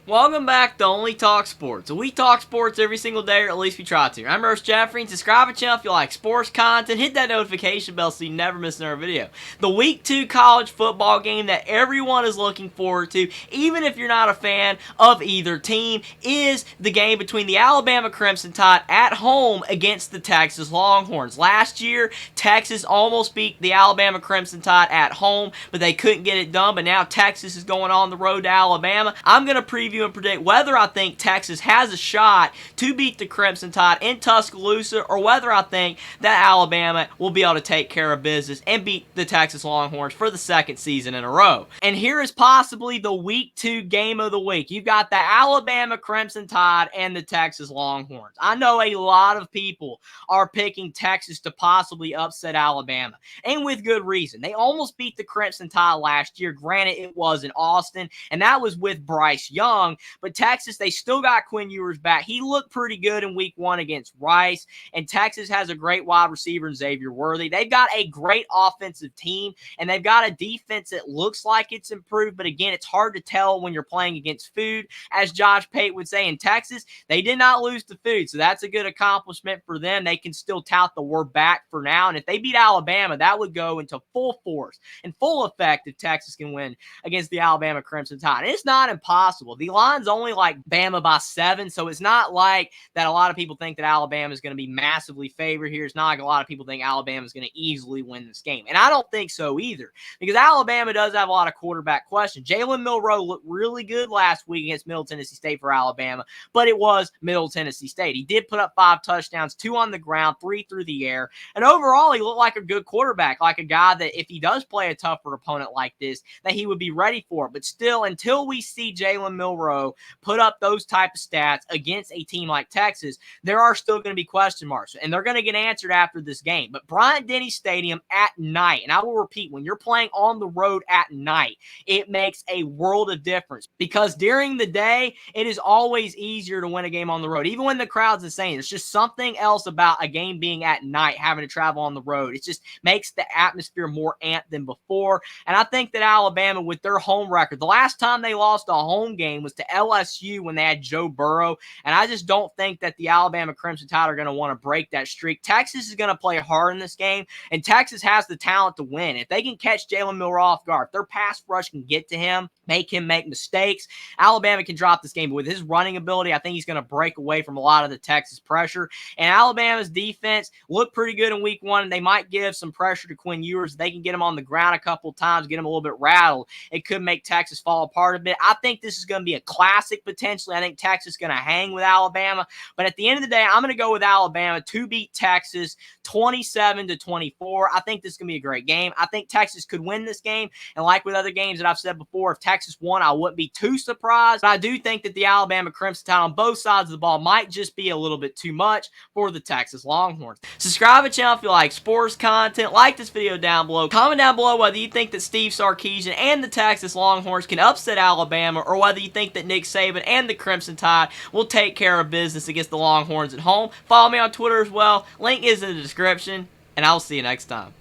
Welcome back to Only Talk Sports. We talk sports every single day, or at least we try to. I'm Roast Jeffrey, and subscribe to the channel if you like sports content. Hit that notification bell so you never miss another video. The Week 2 college football game that everyone is looking forward to, even if you're not a fan of either team, is the game between the Alabama Crimson Tide at home against the Texas Longhorns. Last year, Texas almost beat the Alabama Crimson Tide at home, but they couldn't get it done. But now Texas is going on the road to Alabama. I'm going to preview and predict whether I think Texas has a shot to beat the Crimson Tide in Tuscaloosa, or whether I think that Alabama will be able to take care of business and beat the Texas Longhorns for the second season in a row. And here is possibly the Week 2 game of the week. You've got the Alabama Crimson Tide and the Texas Longhorns. I know a lot of people are picking Texas to possibly upset Alabama, and with good reason. They almost beat the Crimson Tide last year. Granted, it was in Austin, and that was with Bryce Young. But Texas, they still got Quinn Ewers back. He looked pretty good in week 1 against Rice. And Texas has a great wide receiver in Xavier Worthy. They've got a great offensive team, and they've got a defense that looks like it's improved. But again, it's hard to tell when you're playing against food. As Josh Pate would say, in Texas, they did not lose to food. So that's a good accomplishment for them. They can still tout the we're back for now. And if they beat Alabama, that would go into full force and full effect if Texas can win against the Alabama Crimson Tide. And it's not impossible. The line's only like Bama by 7, so it's not like that a lot of people think that Alabama is going to be massively favored here. It's not like a lot of people think Alabama is going to easily win this game. And I don't think so either, because Alabama does have a lot of quarterback questions. Jalen Milroe looked really good last week against Middle Tennessee State for Alabama, but it was Middle Tennessee State. He did put up 5 touchdowns, 2 on the ground, 3 through the air. And overall, he looked like a good quarterback, like a guy that if he does play a tougher opponent like this, that he would be ready for it. But still, until we see Jalen Milroe put up those type of stats against a team like Texas, there are still going to be question marks, and they're going to get answered after this game. But Bryant-Denny Stadium at night, and I will repeat, when you're playing on the road at night, it makes a world of difference, because during the day, it is always easier to win a game on the road, even when the crowd's insane. There's just something else about a game being at night, having to travel on the road. It just makes the atmosphere more amped than before, and I think that Alabama, with their home record, the last time they lost a home game was to LSU when they had Joe Burrow, and I just don't think that the Alabama Crimson Tide are going to want to break that streak. Texas is going to play hard in this game, and Texas has the talent to win. If they can catch Jalen Milroe off guard, if their pass rush can get to him make mistakes, Alabama can drop this game. But with his running ability, I think he's going to break away from a lot of the Texas pressure. And Alabama's defense looked pretty good in week 1, and they might give some pressure to Quinn Ewers. If they can get him on the ground a couple of times, get him a little bit rattled, it could make Texas fall apart a bit. I think this is going to be a classic potentially. I think Texas is going to hang with Alabama. But at the end of the day, I'm going to go with Alabama to beat Texas 27-24. I think this is going to be a great game. I think Texas could win this game. And like with other games that I've said before, if Texas won, I wouldn't be too surprised. But I do think that the Alabama Crimson Tide on both sides of the ball might just be a little bit too much for the Texas Longhorns. Subscribe to the channel if you like sports content. Like this video down below. Comment down below whether you think that Steve Sarkisian and the Texas Longhorns can upset Alabama, or whether you think that Nick Saban and the Crimson Tide will take care of business against the Longhorns at home. Follow me on Twitter as well. Link is in the description, and I'll see you next time.